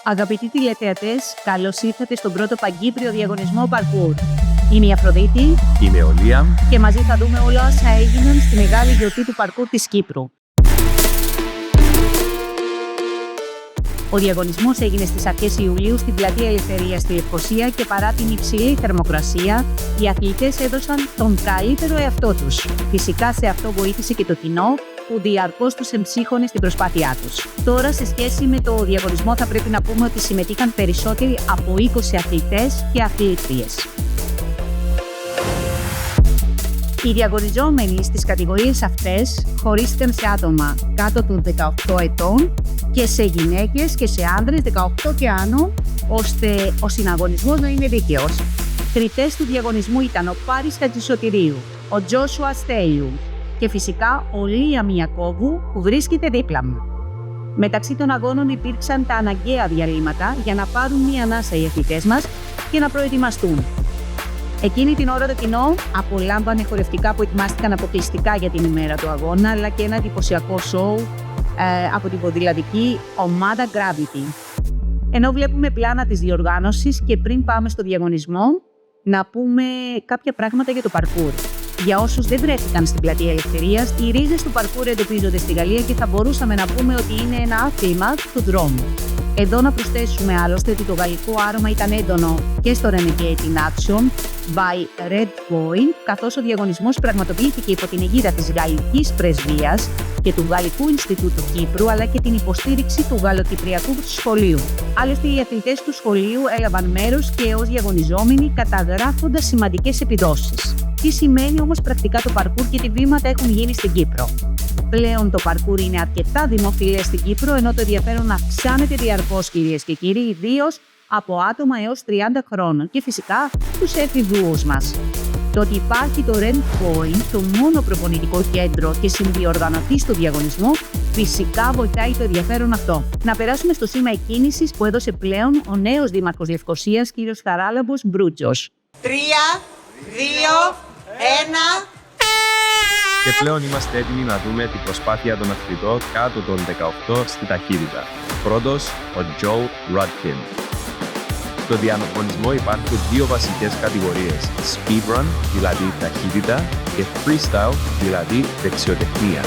Αγαπητοί τηλεθεατές, καλώς ήρθατε στον πρώτο παγκύπριο διαγωνισμό Parkour. Είμαι η Αφροδίτη. Είμαι ο Λίαμ. Και μαζί θα δούμε όλα όσα έγιναν στη μεγάλη γιορτή του Parkour της Κύπρου. Ο διαγωνισμός έγινε στις αρχές Ιουλίου στην Πλατεία Ελευθερίας στη Λευκοσία και παρά την υψηλή θερμοκρασία, οι αθλητές έδωσαν τον καλύτερο εαυτό τους. Φυσικά σε αυτό βοήθησε και το κοινό, που διαρκώς τους εμψύχωνε στην προσπάθειά τους. Τώρα, σε σχέση με το διαγωνισμό, θα πρέπει να πούμε ότι συμμετείχαν περισσότεροι από 20 αθλητές και αθλήτριες. Οι διαγωνιζόμενοι στις κατηγορίες αυτές χωρίστηκαν σε άτομα κάτω των 18 ετών και σε γυναίκες και σε άνδρες 18 και άνω, ώστε ο συναγωνισμός να είναι δίκαιος. Κριτές του διαγωνισμού ήταν ο Πάρης Χατζησωτηρίου, ο Τζόσουα Στέλιου και φυσικά ο Λίαμ Ιακώβου που βρίσκεται δίπλα μου. Μεταξύ των αγώνων υπήρξαν τα αναγκαία διαλύματα για να πάρουν μία ανάσα οι αθλητές μας και να προετοιμαστούν. Εκείνη την ώρα το κοινό απολάμβανε χορευτικά που ετοιμάστηκαν αποκλειστικά για την ημέρα του αγώνα, αλλά και ένα εντυπωσιακό σοου από την ποδηλατική ομάδα Gravity. Ενώ βλέπουμε πλάνα της διοργάνωσης και πριν πάμε στο διαγωνισμό, να πούμε κάποια πράγματα για το parkour. Για όσους δεν βρέθηκαν στην Πλατεία Ελευθερίας, οι ρίζες του parkour εντοπίζονται στη Γαλλία και θα μπορούσαμε να πούμε ότι είναι ένα άθλημα του δρόμου. Εδώ να προσθέσουμε άλλωστε ότι το γαλλικό άρωμα ήταν έντονο και στο Renegade in Action by Red Point, καθώς ο διαγωνισμός πραγματοποιήθηκε υπό την αιγίδα της Γαλλικής Πρεσβείας και του Γαλλικού Ινστιτούτου Κύπρου, αλλά και την υποστήριξη του Γαλλοκυπριακού Σχολείου. Άλλωστε, οι αθλητές του σχολείου έλαβαν μέρος και ως διαγωνιζόμενοι, καταγράφοντας σημαντικές επιδόσεις. Τι σημαίνει όμως πρακτικά το parkour και τι βήματα έχουν γίνει στην Κύπρο? Πλέον το parkour είναι αρκετά δημοφιλές στην Κύπρο, ενώ το ενδιαφέρον αυξάνεται διαρκώς, κυρίες και κύριοι, ιδίως από άτομα έως 30 χρόνων και φυσικά τους εφηβούς μας. Το ότι υπάρχει το Red Point, το μόνο προπονητικό κέντρο και συνδιοργανωτή στο διαγωνισμό, φυσικά βοηθάει το ενδιαφέρον αυτό. Να περάσουμε στο σήμα εκκίνησης που έδωσε πλέον ο νέος δήμαρχος Λευκοσίας, κ. Χαράλαμπος Μπρούτζος. 3, 2, 1... Και πλέον είμαστε έτοιμοι να δούμε την προσπάθεια των αθλητών κάτω των 18 στη ταχύτητα. Πρώτος, ο Joe Rudkin. Στο διαγωνισμό υπάρχουν δύο βασικές κατηγορίες, speedrun, δηλαδή ταχύτητα, και freestyle, δηλαδή δεξιοτεχνία.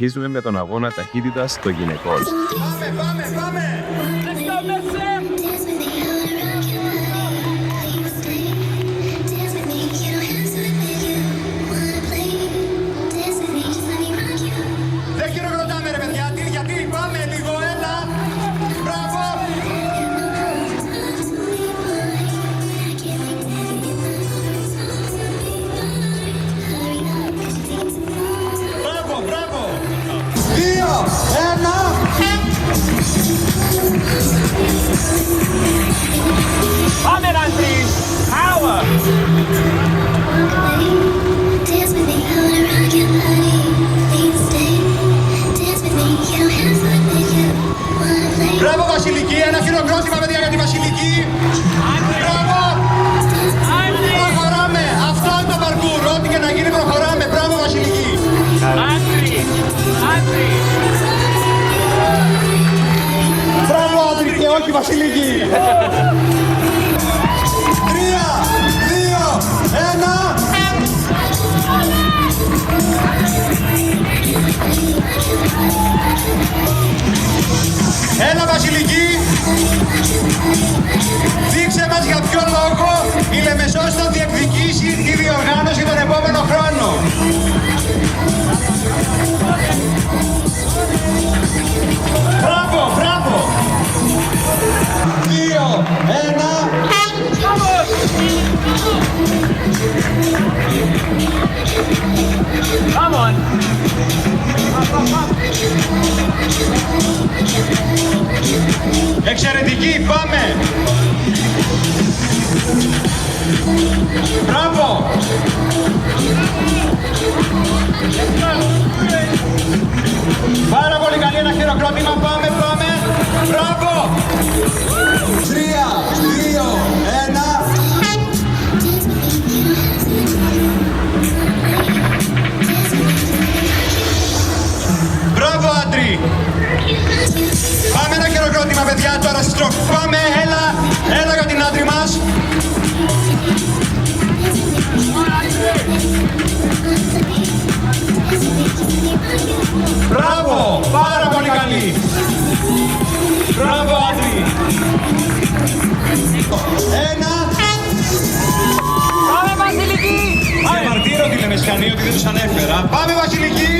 Συνεχίζουμε με τον αγώνα ταχύτητας των γυναικών. Πάμε! Δεν χειροκροτάμε ρε παιδιά, γιατί πάμε λίγο, έλα! Μπράβο! Μπράβο! 2, 1! Πάμε, Ραντρί! Power! Μπράβο Βασιλική, ένα χειροκρότημα παιδιά για τη Βασιλική. Μπράβο! Προχωράμε, αυτό είναι το παρκούρ, ό,τι και να γίνει προχωράμε. Μπράβο Βασιλική. Άντρι! Μπράβο Άντρη και όχι Βασιλική. 3, 2, 1. Έλα Βασιλική. Δείξε μας για ποιο λόγο η Λεμεσός θα διεκδικήσει τη διοργάνωση τον επόμενο χρόνο. Μπράβο! 2, 1. Come on! Εξαιρετική, πάμε! Μπράβο! Πάρα πολύ καλή, ένα χειροκρότημα, πάμε! Μπράβο! 3, 2, 1. Μπράβο, Άντρη! Πάμε ένα χειροκρότημα, παιδιά, τώρα στη στροφή. Πάμε, έλα για την Άντρη μας. Μπράβο, πάρα πολύ καλή. Μπράβο, Άντρη. 1. Πάμε, Βασιλική! Διαμαρτύρω τη Λεμεσιανή ότι δεν τους ανέφερα. Πάμε, Βασιλική.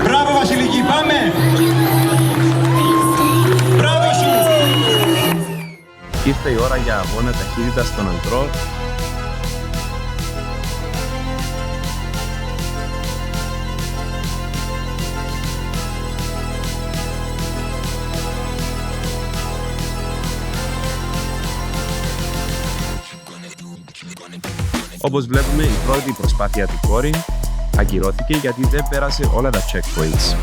Μπράβο Βασιλική, πάμε. Μπράβο σου. Ήρθε η ώρα για αγώνα ταχύτητας των ανδρών. Όπως βλέπουμε, η πρώτη προσπάθεια του Κόριν ακυρώθηκε γιατί δεν πέρασε όλα τα checkpoints.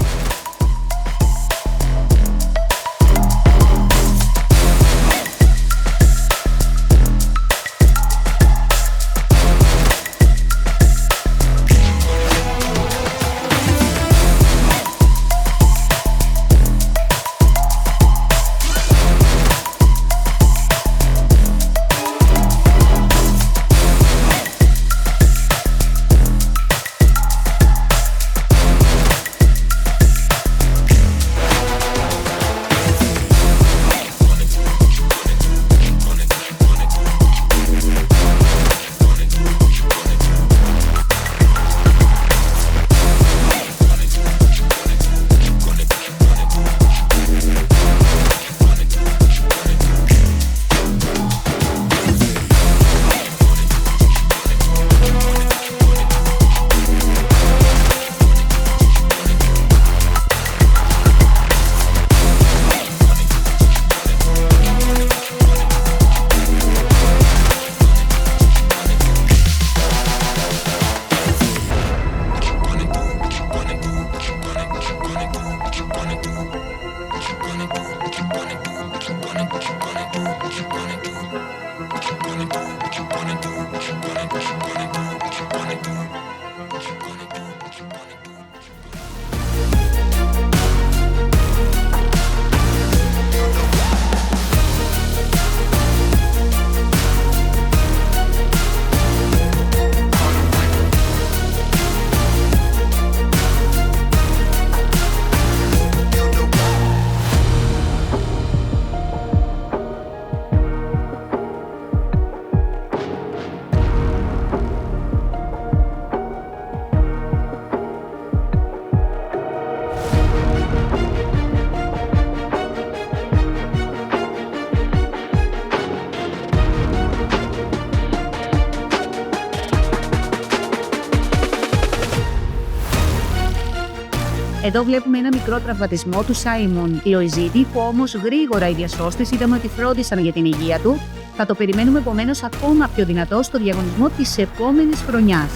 Εδώ βλέπουμε ένα μικρό τραυματισμό του Σάιμον Λοϊζίδη, που όμως γρήγορα οι διασώστες είδαμε ότι φρόντισαν για την υγεία του. Θα το περιμένουμε επομένως ακόμα πιο δυνατό στο διαγωνισμό της επόμενης χρονιάς.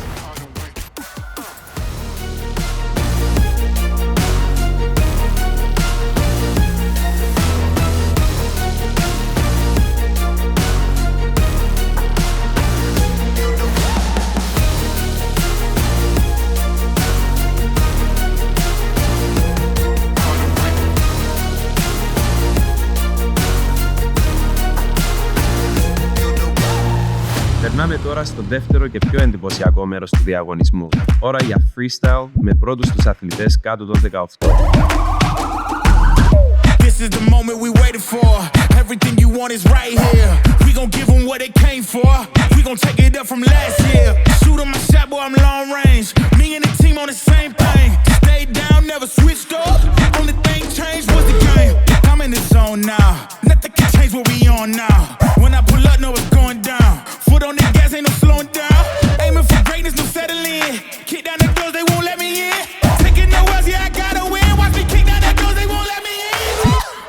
Περνάμε τώρα στο δεύτερο και πιο εντυπωσιακό μέρος του διαγωνισμού. Ώρα για freestyle με πρώτους τους αθλητές κάτω των 18. This is the moment we waited for. Everything you want is right here. We gon' give them what they came for. We gon' take it up from last year. Shoot 'em my shot, boy, I'm long range. Me and the team on the same thing. Stayed down, never switched up. Only thing changed was the game. I'm in the zone now. Nothing can change what we on now. When I pull up, know it's going down. Foot on the gas, ain't no slowing down. Aiming for greatness, no settling. Kick down the doors, they won't let me in. Taking no L's, yeah, I gotta win. Watch me kick down the doors, they won't let me in.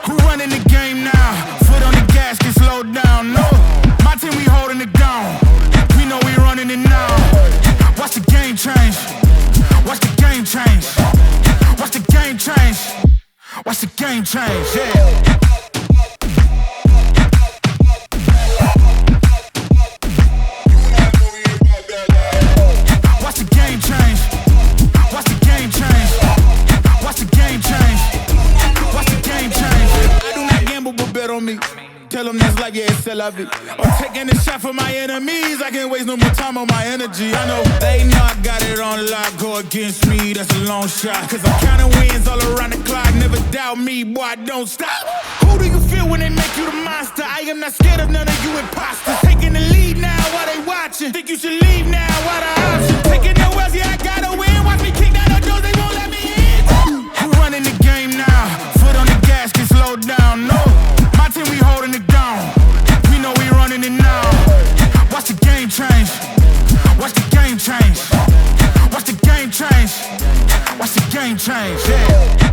Who running the game now? Foot on the gas, can slow down. No, my team, we holding it down. We know we running it now. Watch the game change. Watch the game change. Watch the game change. Watch the game change, yeah. Tell them that's life, yeah, it's still of it. I'm taking a shot for my enemies. I can't waste no more time on my energy. I know they know I got it on lock. Go against me, that's a long shot. Cause I'm counting wins all around the clock. Never doubt me, boy, I don't stop. Who do you feel when they make you the monster? I am not scared of none of you imposters. Taking the lead now while they watching. Think you should leave now, what the option? Taking no L's, yeah, I gotta win. Watch me kick down the doors, they won't let me in. Who running the game now? Foot on the gas, can slow down, no. My team, we holding it down. We know we running it now. Watch the game change. Watch the game change. Watch the game change. Watch the game change, yeah.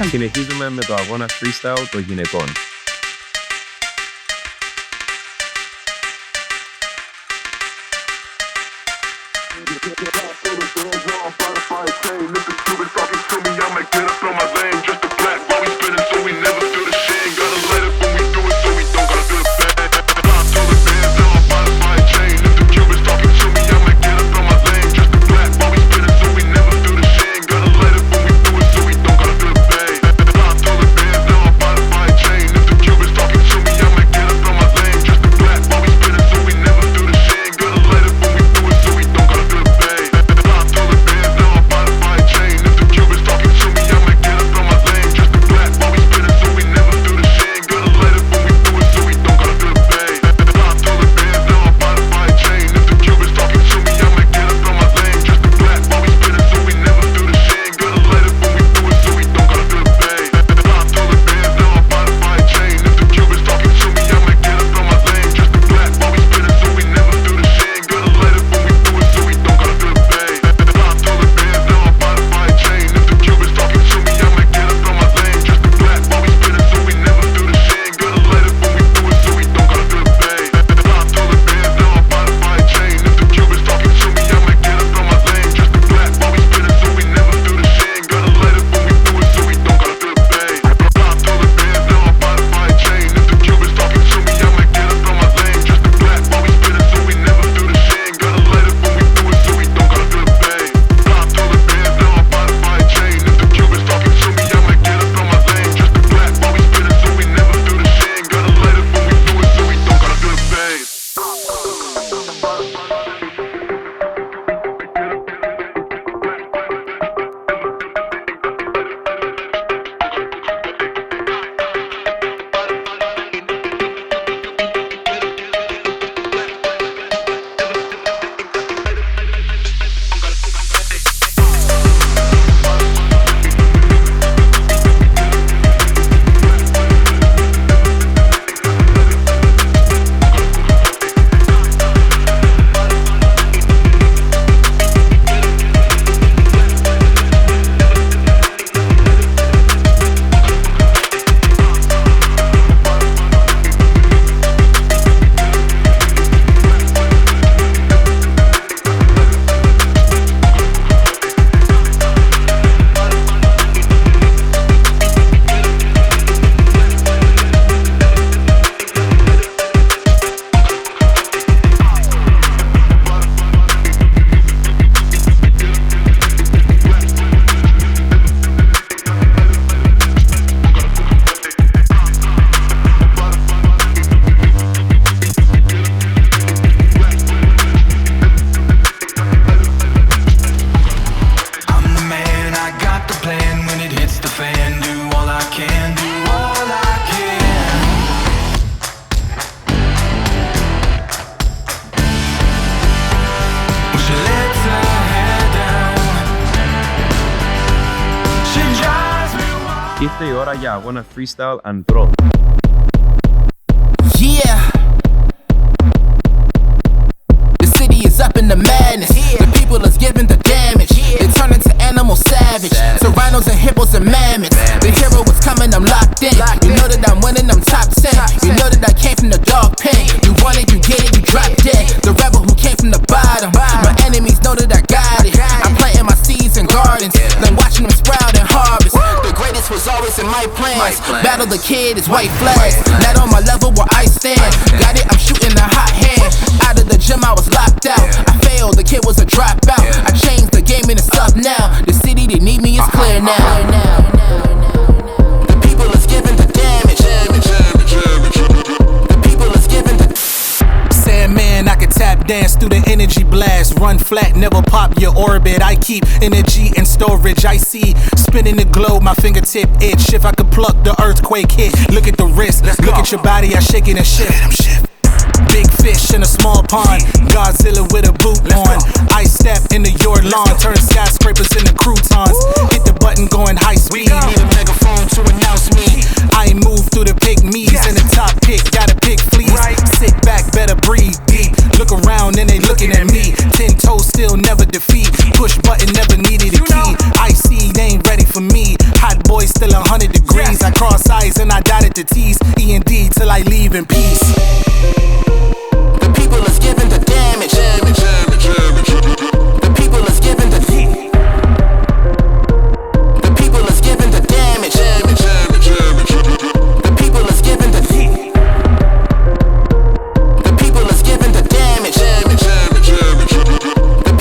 Συνεχίζουμε με το αγώνα freestyle των γυναικών. Chain. Ήρθε η ώρα για αγώνα freestyle and throw. Yeah. The city is up in the madness. The people is giving the damage. They turn into animal savage. Rhinos and hippos and mammoths. The hero was coming, I'm locked in. You know that I'm winning, I'm top 10. You know that I came from the dog pen. You want it, you get it, you drop dead. The rebel who came from the bottom. My enemies know that I got it. I'm planting my seeds in gardens, then watching them sprout and harvest. The greatest was always in my plans. Battle the kid is white flags. Not on my level where I stand. Got it, I'm shooting a hot hand. Out of the gym, I was locked out. I failed, the kid was a dropout. I changed the game and it's up now. The city, they need me, it's clear now. The people is giving the damage. The people is giving the Sandman, I can tap dance through the energy blast. Run flat, never pop your orbit. I keep energy in storage. I see spinning the globe, my fingertip itch. If I could pluck the earthquake hit. Look at the wrist, look at your body, I shake it and shift. Big fish in a small pond. Godzilla with a boot on. I step into your lawn. Turn skyscrapers into croutons. Hit the button going high speed. Need a megaphone to announce me. I move through the pygmies in the top pick. Got a pig fleece. Sit back, better breathe deep. Look around and they looking at me. 10 toes still never defeat. Push button never needed a key. I see they ain't ready for me. Hot boy still 100 degrees. I cross eyes and I dotted the T's. E&D till I leave in peace. The people is giving the damage. The people is giving the The people is giving the damage. The people is giving the The people is giving the damage. The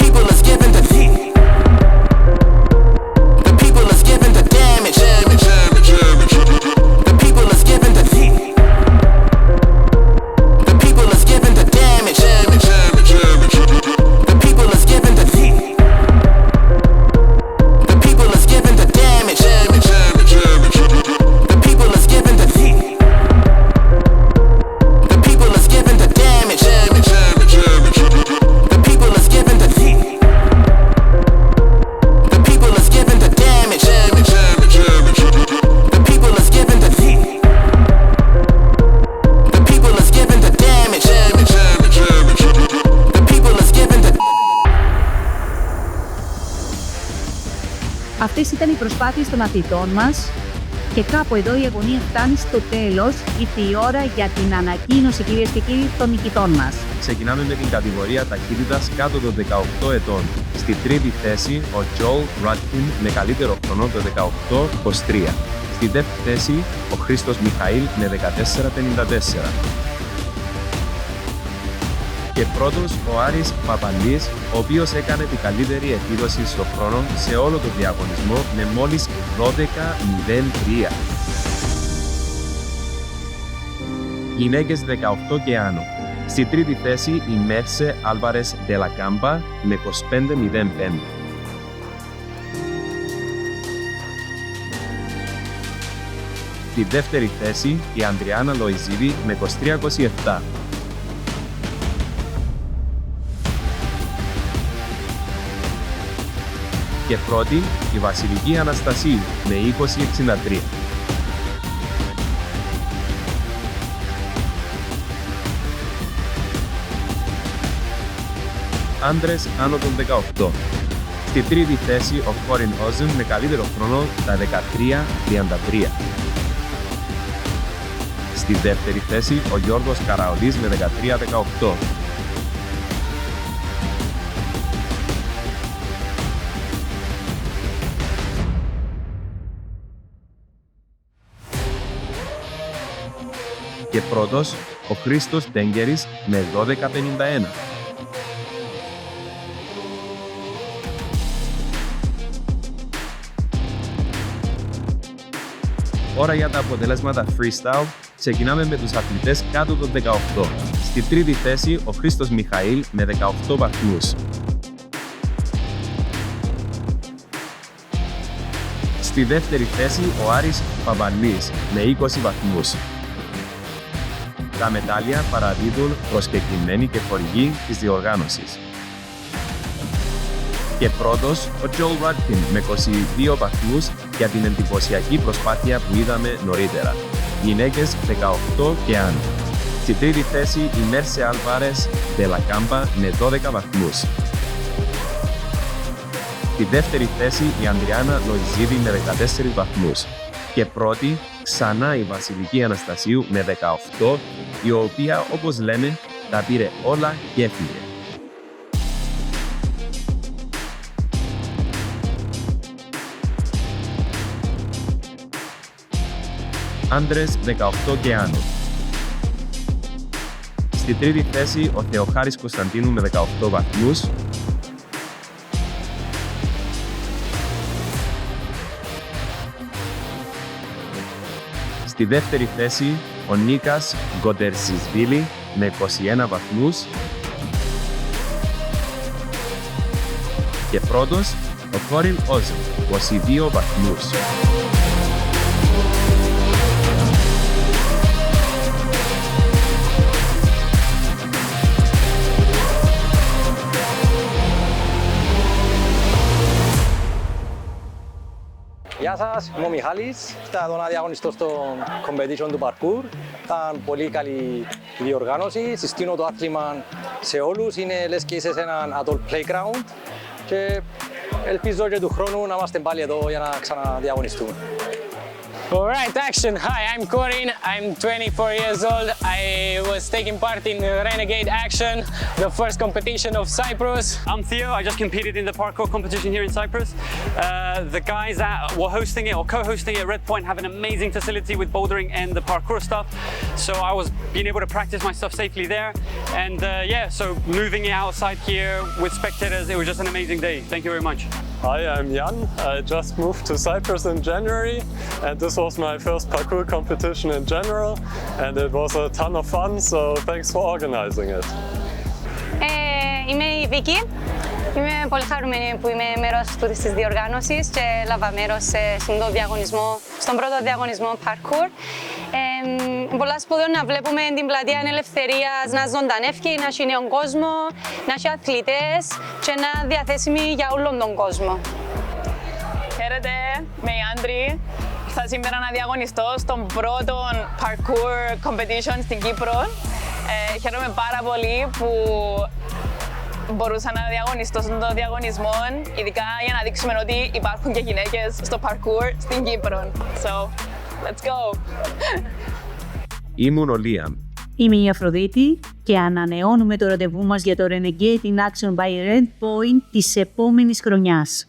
people is giving the The people is giving the damage. The people is giving the The people is giving the damage. The people is giving the The people is giving the damage. The people is giving the The people is giving the damage. The people is giving the The people is giving the damage. The people is giving the The people is giving the damage. The people is giving the Αυτές ήταν οι προσπάθειες των αθλητών μας και κάπου εδώ η αγωνία φτάνει στο τέλος. Ήρθε η ώρα για την ανακοίνωση, κυρίες και κύριοι, των νικητών μας. Ξεκινάμε με την κατηγορία ταχύτητας κάτω των 18 ετών. Στη τρίτη θέση ο Joel Rudkin με καλύτερο χρόνο το 18:23. Στη δεύτερη θέση ο Χρήστος Μιχαήλ με 14:54. Και πρώτος ο Άρης Παπαλής, ο οποίος έκανε την καλύτερη επίδοση στο χρόνο σε όλο τον διαγωνισμό με μόλις 12:03. Γυναίκες 18 και άνω. Στη τρίτη θέση η Μέρσε Άλβαρες Ντελακάμπα με 25:05. Στη δεύτερη θέση η Ανδριάννα Λοϊζίδη με 23:27. Και πρώτη η Βασιλική Αναστασίου με 20:63. Άντρες άνω των 18. Στη τρίτη θέση ο Κόριν Όζεν με καλύτερο χρόνο τα 13:33. Στη δεύτερη θέση ο Γιώργος Καραολής με 13:18. Και πρώτος ο Χρήστος Τέγκερης με 12:51. Ώρα για τα αποτελέσματα freestyle. Ξεκινάμε με τους αθλητές κάτω των 18. Στη τρίτη θέση ο Χρήστος Μιχαήλ με 18 βαθμούς. Στη δεύτερη θέση ο Άρης Παπαλής με 20 βαθμούς. Τα μετάλλια παραδίδουν προσκεκλημένοι και χορηγοί της διοργάνωσης. Και πρώτος, ο Joe Rudkin με 22 βαθμούς για την εντυπωσιακή προσπάθεια που είδαμε νωρίτερα. Γυναίκες 18 και άνω. Στη τρίτη θέση η Merce Alvarez de la Campa με 12 βαθμούς. Στη δεύτερη θέση η Ανδριάννα Λοϊζίδη με 14 βαθμούς. Και πρώτη, ξανά η Βασιλική Αναστασίου με 18, η οποία, όπως λένε, τα πήρε όλα και έφυγε. Άντρες 18 και άνω. Στη τρίτη θέση ο Θεοχάρης Κωνσταντίνου με 18 βαθμούς. Στη δεύτερη θέση ο Νίκας Γκοντερσισβίλη με 21 βαθμούς. Και πρώτος ο Κόριν Όζελ, 22 βαθμούς. Γεια σας, είμαι ο Μιχάλης. Ήρθα εδώ να διαγωνιστώ στο competition του parkour. Ήταν πολύ καλή διοργάνωση. Συστήνω το άθλημα σε όλους. Είναι λες και είσαι σε έναν adult playground. Και ελπίζω και του χρόνου να είμαστε πάλι εδώ για να ξαναδιαγωνιστούμε. Alright, action. Hi, I'm Corin. I'm 24 years old. I was taking part in Renegade Action, the first competition of Cyprus. I'm Theo. I just competed in the parkour competition here in Cyprus. The guys that were hosting it or co-hosting it at Red Point have an amazing facility with bouldering and the parkour stuff. So I was being able to practice my stuff safely there. And yeah, so moving it outside here with spectators, it was just an amazing day. Thank you very much. Hi, I'm Jan. I just moved to Cyprus in January, and this was my first parkour competition in general, and it was a ton of fun, so thanks for organizing it. Είμαι η Βίκη. Είμαι πολύ χαρούμενη που είμαι μέρος αυτής της διοργάνωσης και έλαβα μέρος στον πρώτο διαγωνισμό parkour. Πολλά σπουδαίο να βλέπουμε την πλατεία Ελευθερίας να ζωντανεύει, να έχει νέον κόσμο, να έχει αθλητές και να διαθέσιμη για όλον τον κόσμο. Χαίρετε, είμαι η Άντρη. Ήρθα σήμερα να διαγωνιστώ στον πρώτο parkour competition στην Κύπρο. Χαίρομαι πάρα πολύ που μπορούσα να διαγωνιστώ στον διαγωνισμό, ειδικά για να δείξουμε ότι υπάρχουν και γυναίκες στο parkour στην Κύπρο. So, let's go! Ήμουν ο Λίαμ. Είμαι η Αφροδίτη και ανανεώνουμε το ραντεβού μας για το Renegade in Action by Red Point της επόμενης χρονιάς.